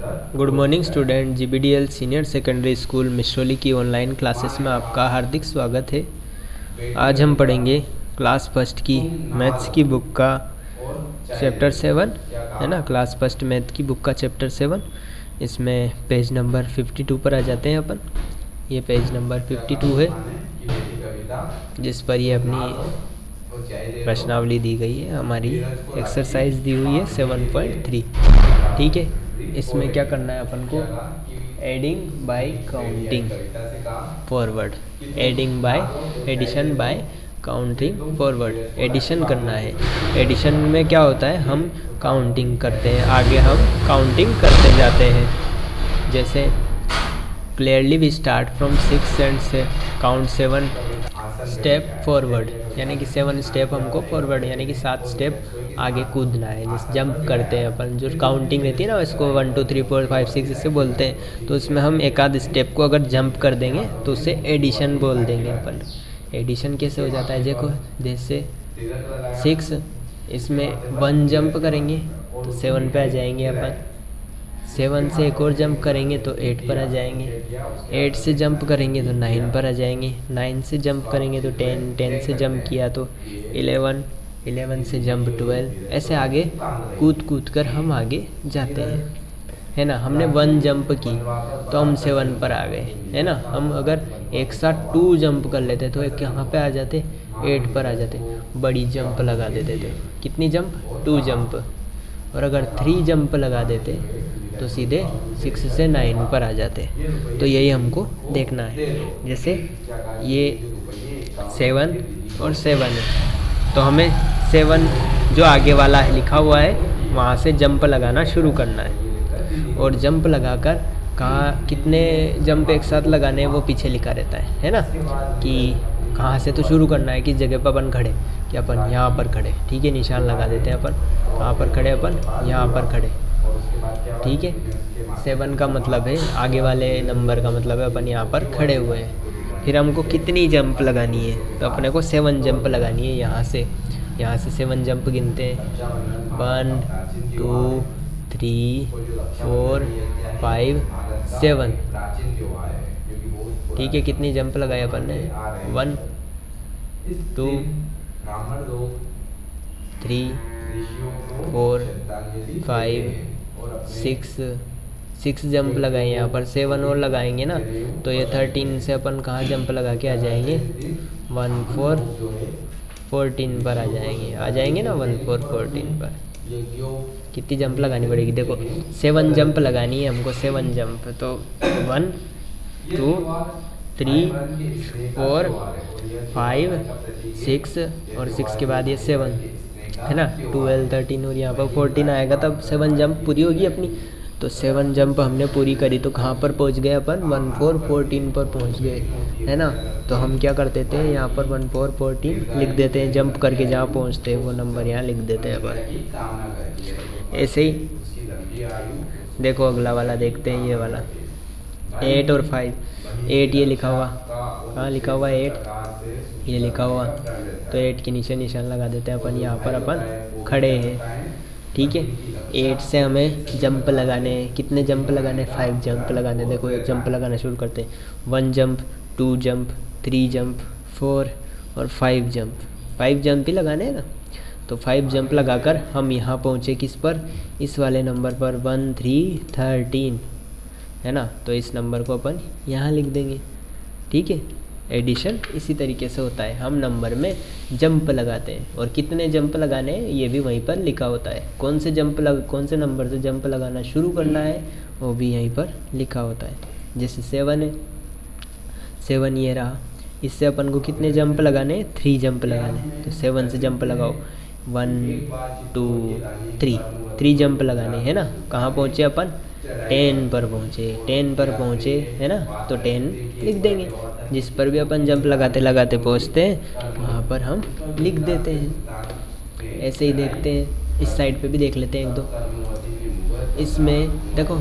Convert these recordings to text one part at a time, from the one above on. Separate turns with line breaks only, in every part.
Good morning student. GBDL senior secondary school Mishroli की online classes में आपका हार्दिक स्वागत है। आज हम पढ़ेंगे क्लास फर्स्ट की मैथ्स की बुक का चैप्टर 7 है ना। क्लास फर्स्ट मैथ की बुक का चैप्टर 7, इसमें पेज नंबर 52 पर आ जाते हैं अपन। ये पेज नंबर 52 है जिस पर ये अपनी प्रश्नावली दी गई है, हमारी एक्सरसाइज दी हुई है 7.3। ठीक है, इसमें क्या करना है अपन को, adding by counting forward, adding by addition by counting forward, addition करना है। एडिशन में क्या होता है, हम काउंटिंग करते हैं, आगे हम काउंटिंग करते जाते हैं। जैसे clearly we start from 6 and से काउंट 7 स्टेप फॉरवर्ड, यानी कि 7 स्टेप हमको फॉरवर्ड यानी कि 7 स्टेप आगे कूदना है। जैसे जंप करते हैं अपन, जो काउंटिंग रहती है ना, इसको 1 2 3 4 5 6 इससे बोलते हैं। तो इसमें हम एक आध स्टेप को अगर जंप कर देंगे तो उसे एडिशन बोल देंगे अपन। एडिशन कैसे हो जाता है, देखो जैसे 6, इसमें 1 जंप करेंगे तो 7 पे आ जाएंगे अपन। 7 से एक और जंप करेंगे तो 8 पर आ जाएंगे। 8 से जंप करेंगे तो 9 पर आ जाएंगे। 9 से जंप करेंगे तो 10, 10 से जंप किया तो 11, 11 से जंप 12, ऐसे आगे कूद कूद कर हम आगे जाते हैं, है ना। हमने 1 जंप की तो हम 7 पर आ गए, है ना। हम अगर एक साथ 2 जंप कर लेते तो एक यहाँ पे आ जाते, 8 पर आ जाते। बड़ी जंप लगा देते थे, कितनी जंप, 2 जंप। और अगर 3 जंप लगा देते तो सीधे 6 से 9 पर आ जाते। तो यही हमको देखना है। जैसे ये 7 और 7 है, तो हमें 7 जो आगे वाला है लिखा हुआ है वहाँ से जंप लगाना शुरू करना है। और जंप लगाकर कहाँ कितने जंप एक साथ लगाने हैं वो पीछे लिखा रहता है ना, कि कहाँ से तो शुरू करना है, किस जगह पर अपन खड़े, कि अपन यहाँ पर खड़े। ठीक है, निशान लगा देते हैं अपन, कहाँ पर खड़े, अपन यहाँ पर खड़े। ठीक है, 7 का मतलब है आगे वाले नंबर का मतलब है अपन यहाँ पर खड़े हुए हैं। फिर हमको कितनी जंप लगानी है, तो अपने को 7 जंप लगानी है। यहाँ से 7 जंप गिनते हैं, 1 2 3 4 5 7। ठीक है, कितनी जंप लगाए अपन ने, 1 2 3 4 5 6 जंप लगाए। यहाँ पर 7 और लगाएंगे ना, तो ये 13 से अपन कहाँ जंप लगा के आ जाएंगे, 1 4 14 पर आ जाएंगे ना, 1 4 14 पर। कितनी जंप लगानी पड़ेगी, देखो 7 जंप लगानी है हमको, 7 जंप। तो 1 2 3 4 5 6 और 6 के बाद ये 7, है ना। 12 13 और यहाँ पर 14 आएगा, तब 7 जंप पूरी होगी अपनी। तो 7 जंप हमने पूरी करी तो कहाँ पर पहुँच गए अपन, 1 4 14 पर पहुँच गए, है ना। तो हम क्या करते थे, यहाँ पर 1 4 14 लिख देते हैं, जंप करके जहाँ पहुँचते हैं वो नंबर यहाँ लिख देते हैं अपन। ऐसे ही देखो अगला वाला देखते हैं, ये वाला 8 और 5। 8 ये लिखा हुआ, कहाँ लिखा हुआ 8, ये लिखा हुआ, तो 8 के नीचे निशान लगा देते हैं अपन, यहाँ पर अपन खड़े हैं। ठीक है, 8 से हमें जंप लगाने, कितने जंप लगाने, 5 जंप लगाने। देखो एक जंप लगाना शुरू करते हैं, 1 जंप 2 जंप 3 जंप 4 और 5 जंप। 5 जंप ही लगाने हैं ना, तो 5 जंप लगाकर हम यहाँ पहुँचे किस पर, इस वाले नंबर पर 1 3 13, है ना। तो इस नंबर को अपन यहाँ लिख देंगे। ठीक है, एडिशन इसी तरीके से होता है, हम नंबर में जंप लगाते हैं और कितने जंप लगाने हैं ये भी वहीं पर लिखा होता है। कौन से नंबर से जंप लगाना शुरू करना है वो भी यहीं पर लिखा होता है। जैसे 7 है, 7 ये रहा, इससे अपन को कितने जंप लगाने हैं, 3 जंप लगाने। तो 7 से जंप लगाओ, 1 2 3 जंप लगाने, है ना। कहाँ पहुँचे अपन, 10 पर पहुँचे। 10 पर पहुँचे, है ना, तो 10 लिख देंगे। जिस पर भी अपन जंप लगाते लगाते पहुँचते हैं वहाँ पर हम लिख देते हैं। ऐसे ही देखते हैं, इस साइड पे भी देख लेते हैं एक दो। इसमें देखो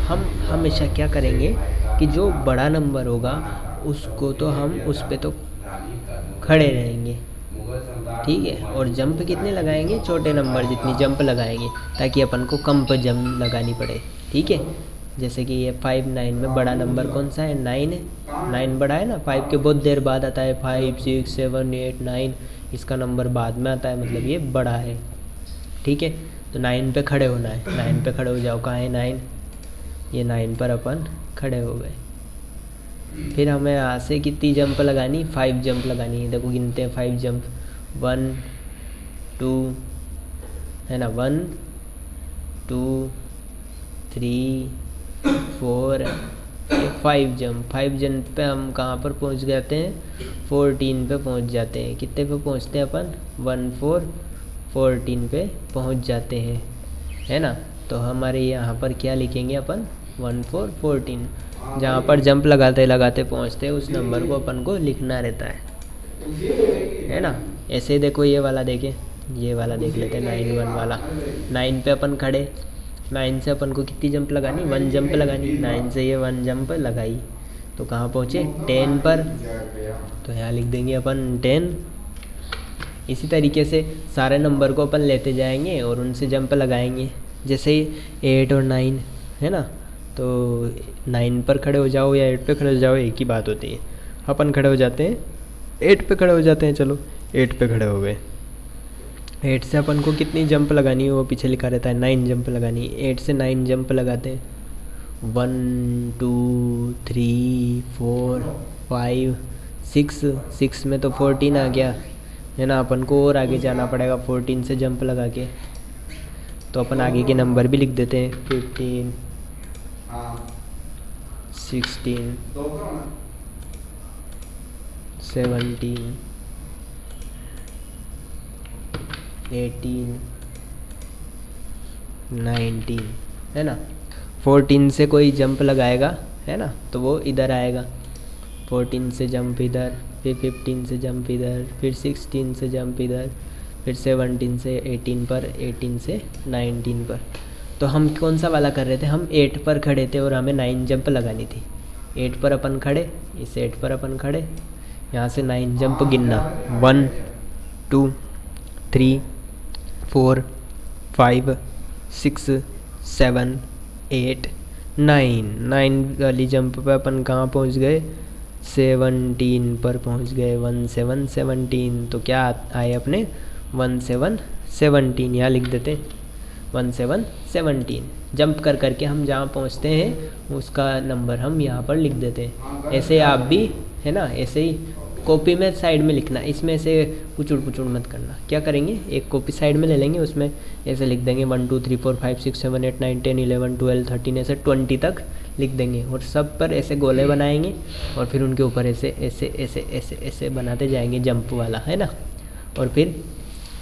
हम हमेशा क्या करेंगे कि जो बड़ा नंबर होगा उसको तो हम उस पे तो खड़े रहेंगे, ठीक है। और जंप कितने लगाएंगे, छोटे नंबर जितनी जंप लगाएंगे, ताकि अपन को कम पर जंप लगानी पड़े, ठीक है। जैसे कि ये 5 9 में बड़ा नंबर कौन सा है, 9 है। 9 बड़ा है ना, 5 के बहुत देर बाद आता है, 5 6 7 8 9, इसका नंबर बाद में आता है, मतलब ये बड़ा है, ठीक है। तो 9 पे खड़े होना है, 9 पे खड़े हो जाओ। कहाँ है 9, ये 9 पर अपन खड़े हो गए। फिर हमें यहाँ से कितनी जंप लगानी, 5 जंप लगानी है। देखो गिनते हैं 5 जंप, 1 2 है ना, 1 2 3 4 5 जंप। 5 जंप पे हम कहाँ पर पहुँच जाते हैं, 14 पे पहुँच जाते हैं। कितने पे पहुँचते हैं अपन, 1 4 14 पे पहुँच जाते हैं, है ना। तो हमारे यहाँ पर क्या लिखेंगे अपन, 1 4 14। जहाँ पर जंप लगाते लगाते पहुँचते हैं उस नंबर को अपन को लिखना रहता है ना। ऐसे ही देखो ये वाला देखें, ये वाला देख लेते हैं 9 1 वाला। 9 पे अपन खड़े, 9 से अपन को कितनी जंप लगानी, 1 जंप लगानी। 9 से ये 1 जंप लगाई तो कहाँ पहुँचे, 10 पर। तो यहाँ लिख देंगे अपन 10। इसी तरीके से सारे नंबर को अपन लेते जाएंगे और उनसे जंप लगाएंगे। जैसे 8 और 9 है ना, तो 9 पर खड़े हो जाओ या 8 पे खड़े हो जाओ, एक ही बात होती है। अपन खड़े हो जाते हैं 8 पे खड़े हो जाते हैं, चलो 8 पे खड़े हो गए। 8 से अपन को कितनी जंप लगानी है वो पीछे लिखा रहता है, 9 जंप लगानी है। 8 से 9 जंप लगाते हैं, 1 2 3 4 5 6। 6 में तो 14 आ गया है ना, अपन को और आगे जाना पड़ेगा 14 से जंप लगा के। तो अपन आगे के नंबर भी लिख देते हैं, 15 16 17 18 19 है ना। 14 से कोई जंप लगाएगा है ना, तो वो इधर आएगा। 14 से जंप इधर, फिर 15 से जंप इधर, फिर 16 से जंप इधर, फिर 17 से 18 पर, 18 से 19 पर। तो हम कौन सा वाला कर रहे थे, हम 8 पर खड़े थे और हमें 9 जंप लगानी थी। 8 पर अपन खड़े, इस 8 पर अपन खड़े, यहाँ से 9 जंप गिनना, 1 2 3 4 5 6 7 8 9। 9 वाली जंप पे अपन कहाँ पहुँच गए, 17 पर पहुँच गए। 1 7 17, तो क्या आए अपने 1 7 17, यहाँ लिख देते 1 7 17। जंप कर करके हम जहाँ पहुँचते हैं उसका नंबर हम यहाँ पर लिख देते हैं। ऐसे आप भी है ना, ऐसे ही कॉपी में साइड में लिखना, इसमें से कुचुड़ पुचुड़ मत करना। क्या करेंगे, एक कॉपी साइड में ले लेंगे, उसमें ऐसे लिख देंगे 1 2 3 4 5 6 7 8 9 10 11 12 13 ऐसे 20 तक लिख देंगे। और सब पर ऐसे गोले बनाएंगे और फिर उनके ऊपर ऐसे ऐसे ऐसे ऐसे ऐसे बनाते जाएंगे जंप वाला, है ना। और फिर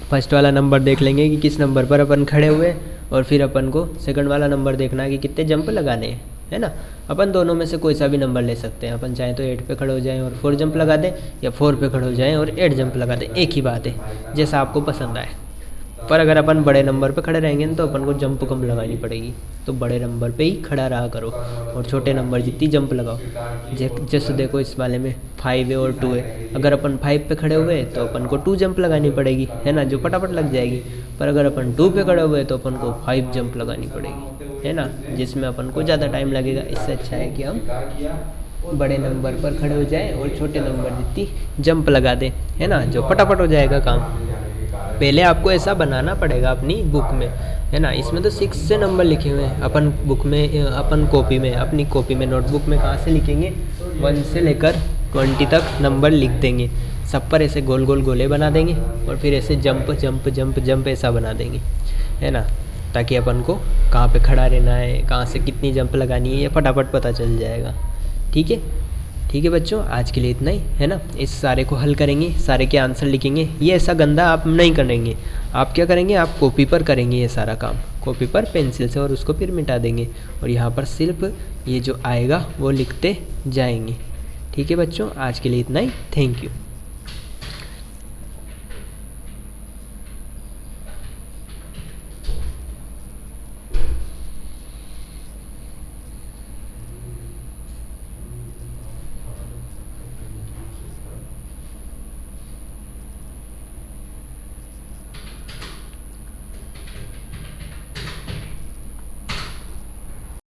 फर्स्ट वाला नंबर देख लेंगे कि किस नंबर पर अपन खड़े हुए, और फिर अपन को सेकंड वाला नंबर देखना है कि कितने जंप लगाने हैं, है ना। अपन दोनों में से कोई सा भी नंबर ले सकते हैं। अपन चाहे तो 8 पे खड़े हो जाएं और 4 जंप लगा दें, या 4 पे खड़े हो जाएं और 8 जंप लगा दें, एक ही बात है, जैसा आपको पसंद आए। पर अगर अपन बड़े नंबर पे खड़े रहेंगे तो अपन को जंप कम लगानी पड़ेगी, तो बड़े नंबर पे ही खड़ा रहा करो और छोटे नंबर जितनी जंप लगाओ। जैसे देखो इस वाले में 5 है और 2 है, अगर अपन 5 पे खड़े हुए तो अपन को 2 जंप लगानी पड़ेगी, है ना, जो फटाफट लग जाएगी। पर अगर अपन 2 पे खड़े हुए तो अपन को 5 जंप लगानी पड़ेगी, है ना, जिसमें अपन को ज़्यादा टाइम लगेगा। इससे अच्छा है कि हम बड़े नंबर पर खड़े हो जाएं और छोटे नंबर जितनी जंप लगा दें, है ना, जो फटाफट हो जाएगा काम। पहले आपको ऐसा बनाना पड़ेगा अपनी बुक में, है ना। इसमें तो 6 से नंबर लिखे हुए हैं, अपन बुक में, अपन कॉपी में, अपनी कॉपी में, नोटबुक में कहाँ से लिखेंगे, 1 से लेकर 20 तक नंबर लिख देंगे। सब पर ऐसे गोल गोल गोले बना देंगे और फिर ऐसे जंप जंप जंप जंप ऐसा बना देंगे, है ना, ताकि अपन को कहाँ पे खड़ा रहना है, कहाँ से कितनी जंप लगानी है, ये फटाफट पता चल जाएगा। ठीक है, ठीक है बच्चों, आज के लिए इतना ही, है ना। इस सारे को हल करेंगे, सारे के आंसर लिखेंगे। ये ऐसा गंदा आप नहीं करेंगे, आप क्या करेंगे, आप कॉपी पर करेंगे ये सारा काम, कॉपी पर पेंसिल से, और उसको फिर मिटा देंगे और यहाँ पर सिर्फ ये जो आएगा वो लिखते जाएंगे। ठीक है बच्चों, आज के लिए इतना ही, थैंक यू।